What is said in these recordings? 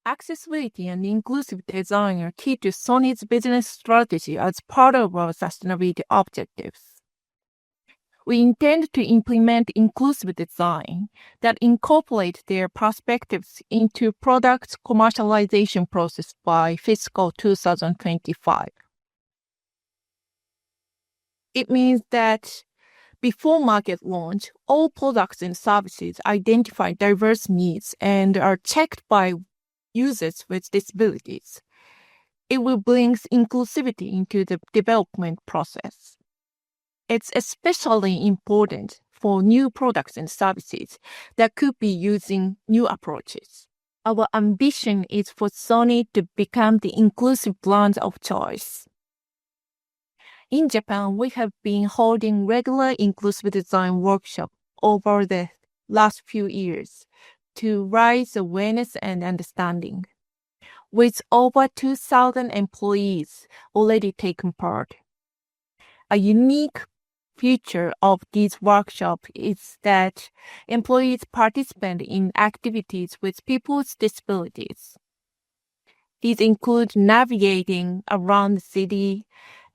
Accessibility and inclusive design are key to Sony's business strategy as part of our sustainability objectives. We intend to implement inclusive design that incorporate their perspectives into product commercialization process by fiscal 2025. It means that before market launch, all products and services identify diverse needs and are checked by users with disabilities. It will bring inclusivity into the development process. It's especially important for new products and services that could be using new approaches. Our ambition is for Sony to become the inclusive brand of choice. In Japan, we have been holding regular inclusive design workshops over the last few years to raise awareness and understanding. With over 2,000 employees already taking part. A unique feature of these workshops is that employees participate in activities with people with disabilities. These include navigating around the city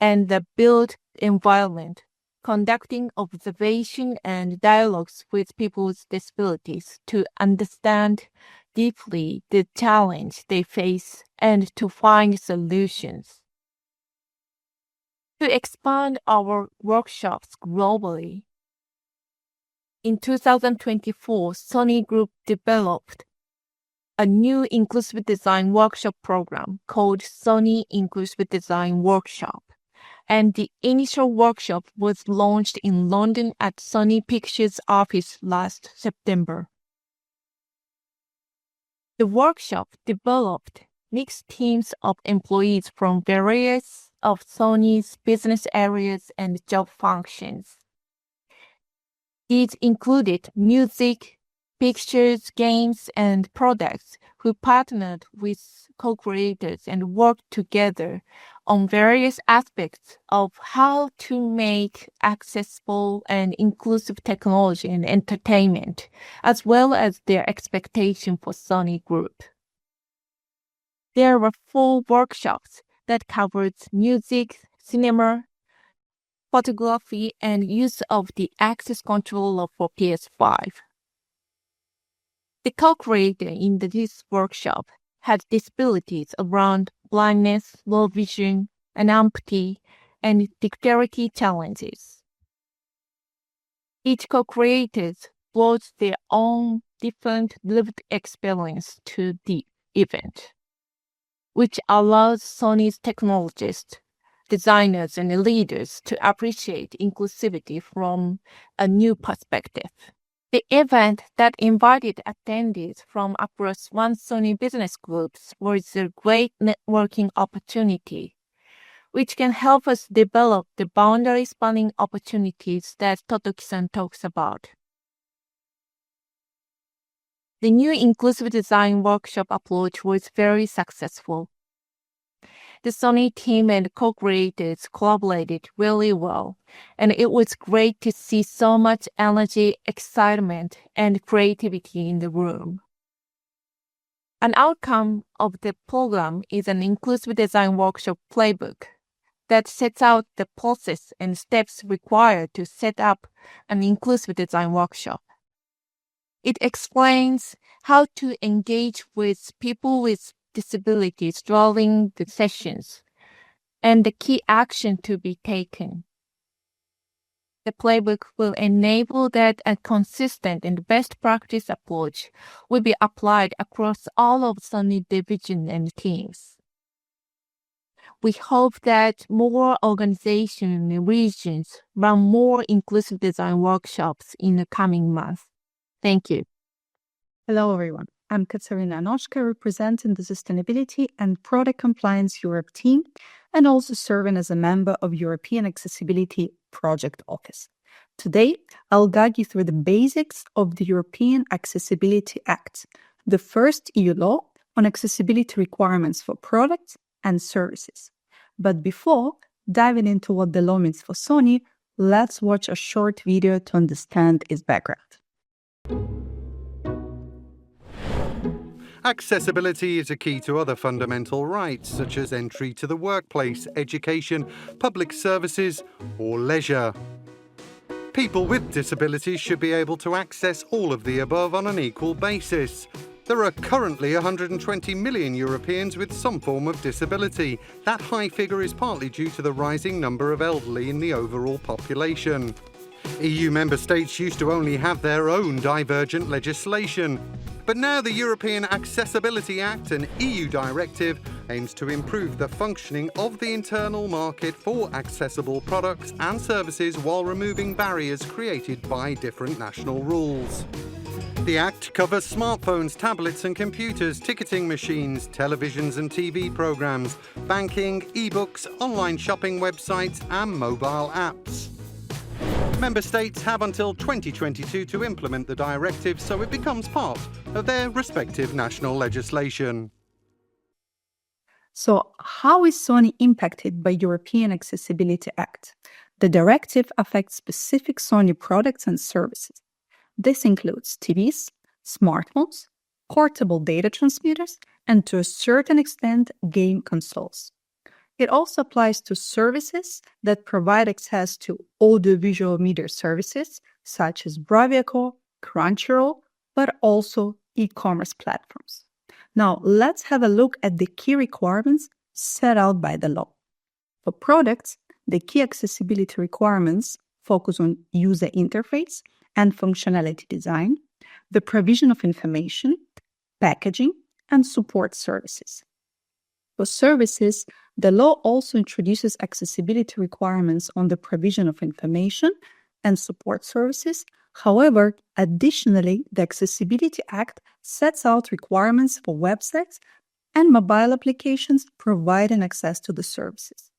and the built environment, conducting observation and dialogues with people with disabilities to understand deeply the challenge they face and to find solutions. To expand our workshops globally, in 2024, Sony Group developed a new inclusive design workshop program called Sony Inclusive Design Workshop, and the initial workshop was launched in London at Sony Pictures office last September. The workshop developed mixed teams of employees from various of Sony's business areas and job functions. These included music, pictures, games, and products who partnered with co-creators and worked together on various aspects of how to make accessible and inclusive technology and entertainment, as well as their expectation for Sony Group. There were 4 workshops that covered music, cinema, photography, and use of the access controller for PS5. The co-creator in this workshop had disabilities around blindness, low vision, and amputee, and dexterity challenges. Each co-creator brought their own different lived experience to the event, which allows Sony's technologists, designers, and leaders to appreciate inclusivity from a new perspective. The event that invited attendees from across one Sony business groups was a great networking opportunity, which can help us develop the boundary-spanning opportunities that Totoki-san talks about. The new inclusive design workshop approach was very successful. The Sony team and co-creators collaborated really well, and it was great to see so much energy, excitement, and creativity in the room. An outcome of the program is an inclusive design workshop playbook that sets out the process and steps required to set up an inclusive design workshop. It explains how to engage with people with disabilities during the sessions and the key action to be taken. The playbook will enable that a consistent and best practice approach will be applied across all of Sony division and teams. We hope that more organizations and regions run more inclusive design workshops in the coming months. Thank you. Hello, everyone. I'm Katerina Anoshka, representing the Sustainability and Product Compliance Europe team, and also serving as a member of European Accessibility Project Office. Today, I'll guide you through the basics of the European Accessibility Act, the first EU law on accessibility requirements for products and services. But before diving into what the law means for Sony, let's watch a short video to understand its background. Accessibility is a key to other fundamental rights, such as entry to the workplace, education, public services, or leisure. People with disabilities should be able to access all of the above on an equal basis. There are currently 120 million Europeans with some form of disability. That high figure is partly due to the rising number of elderly in the overall population. EU member states used to only have their own divergent legislation. But now the European Accessibility Act, an EU directive, aims to improve the functioning of the internal market for accessible products and services while removing barriers created by different national rules. The Act covers smartphones, tablets and computers, ticketing machines, televisions and TV programs, banking, e-books, online shopping websites and mobile apps. Member states have until 2022 to implement the directive so it becomes part of their respective national legislation. So, how is Sony impacted by European Accessibility Act? The directive affects specific Sony products and services. This includes TVs, smartphones, portable data transmitters, and to a certain extent, game consoles. It also applies to services that provide access to audiovisual media services such as Bravia, Crunchyroll, but also e-commerce platforms. Now, let's have a look at the key requirements set out by the law. For products, the key accessibility requirements focus on user interface and functionality design, the provision of information, packaging, and support services. For services, the law also introduces accessibility requirements on the provision of information and support services. However, additionally, the Accessibility Act sets out requirements for websites and mobile applications providing access to the services.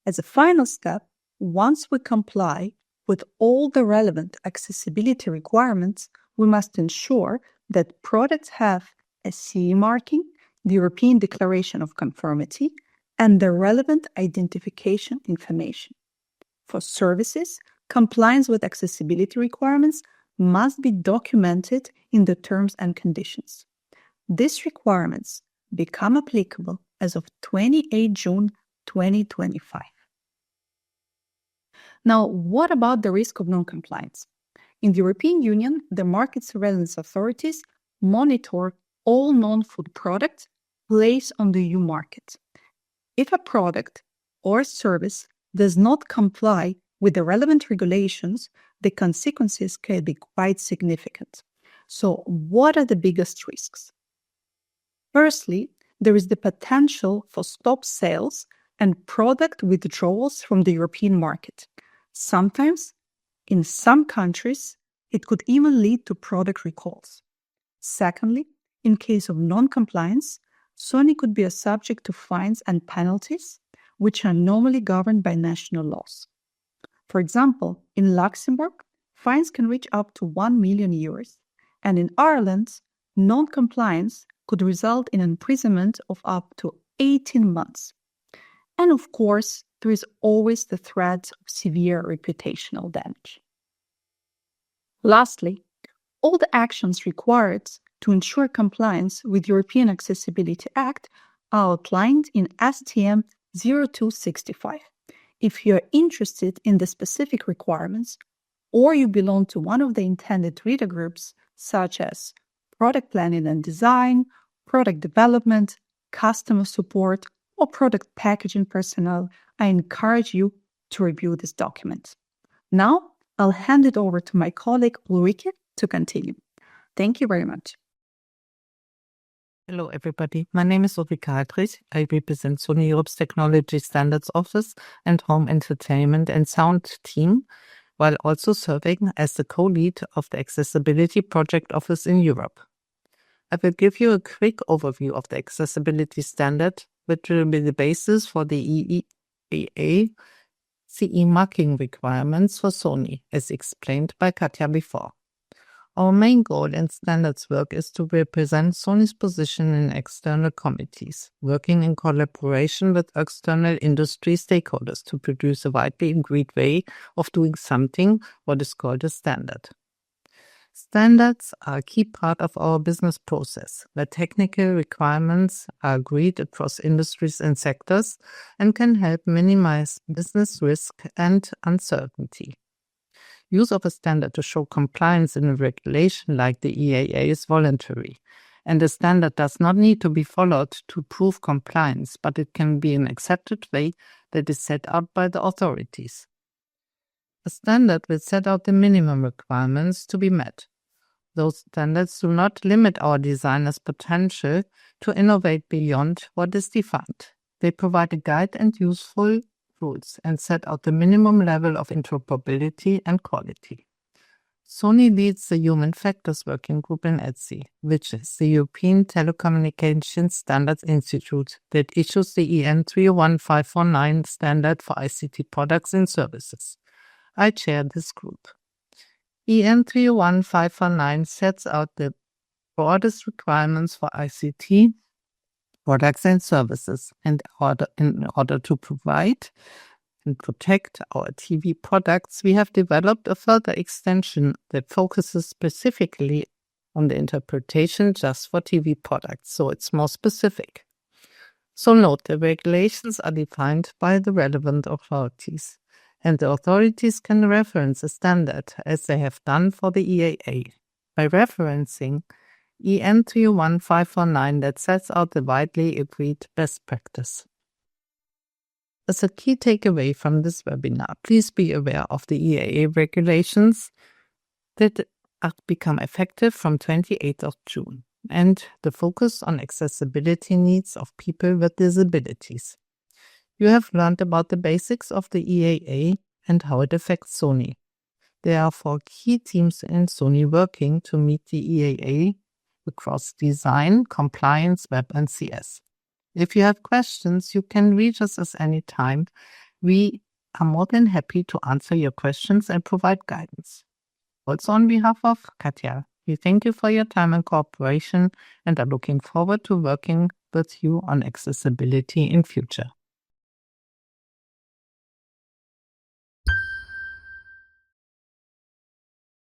As a final step, once we comply with all the relevant accessibility requirements, we must ensure that products have a CE marking, the European Declaration of Conformity, and the relevant identification information. For services, compliance with accessibility requirements must be documented in the terms and conditions. These requirements become applicable as of 28 June 2025. Now, what about the risk of non-compliance? In the European Union, the market surveillance authorities monitor all non-food products placed on the EU market. If a product or service does not comply with the relevant regulations, the consequences can be quite significant. So, what are the biggest risks? Firstly, there is the potential for stop sales and product withdrawals from the European market. Sometimes, in some countries, it could even lead to product recalls. Secondly, in case of non-compliance, Sony could be subject to fines and penalties, which are normally governed by national laws. For example, in Luxembourg, fines can reach up to 1 million euros, and in Ireland, non-compliance could result in imprisonment of up to 18 months. And of course, there is always the threat of severe reputational damage. Lastly, all the actions required to ensure compliance with European Accessibility Act are outlined in STM 0265. If you're interested in the specific requirements, or you belong to one of the intended reader groups, such as product planning and design, product development, customer support, or product packaging personnel, I encourage you to review this document. Now, I'll hand it over to my colleague Ulrike to continue. Thank you very much. Hello, everybody. My name is Ulrike Heidrich. I represent Sony Europe's Technology Standards Office and Home Entertainment and Sound team, while also serving as the co-lead of the Accessibility Project Office in Europe. I will give you a quick overview of the accessibility standard, which will be the basis for the EEA CE marking requirements for Sony, as explained by Katja before. Our main goal in standards work is to represent Sony's position in external committees, working in collaboration with external industry stakeholders to produce a widely agreed way of doing something, what is called a standard. Standards are a key part of our business process, where technical requirements are agreed across industries and sectors and can help minimize business risk and uncertainty. Use of a standard to show compliance in a regulation like the EAA is voluntary, and the standard does not need to be followed to prove compliance, but it can be an accepted way that is set out by the authorities. A standard will set out the minimum requirements to be met. Those standards do not limit our designers' potential to innovate beyond what is defined. They provide a guide and useful rules and set out the minimum level of interoperability and quality. Sony leads the Human Factors Working Group in ETSI, which is the European Telecommunications Standards Institute that issues the EN 301549 standard for ICT products and services. I chair this group. EN 301549 sets out the broadest requirements for ICT products and services, and in order to provide and protect our TV products, we have developed a further extension that focuses specifically on the interpretation just for TV products, so it's more specific. So note, the regulations are defined by the relevant authorities, and the authorities can reference a standard as they have done for the EAA by referencing EN 301549 that sets out the widely agreed best practice. As a key takeaway from this webinar, please be aware of the EAA regulations that become effective from 28th of June and the focus on accessibility needs of people with disabilities. You have learned about the basics of the EAA and how it affects Sony. There are 4 key teams in Sony working to meet the EAA across design, compliance, web, and CS. If you have questions, you can reach us at any time. We are more than happy to answer your questions and provide guidance. Also, on behalf of Katja, we thank you for your time and cooperation and are looking forward to working with you on accessibility in future.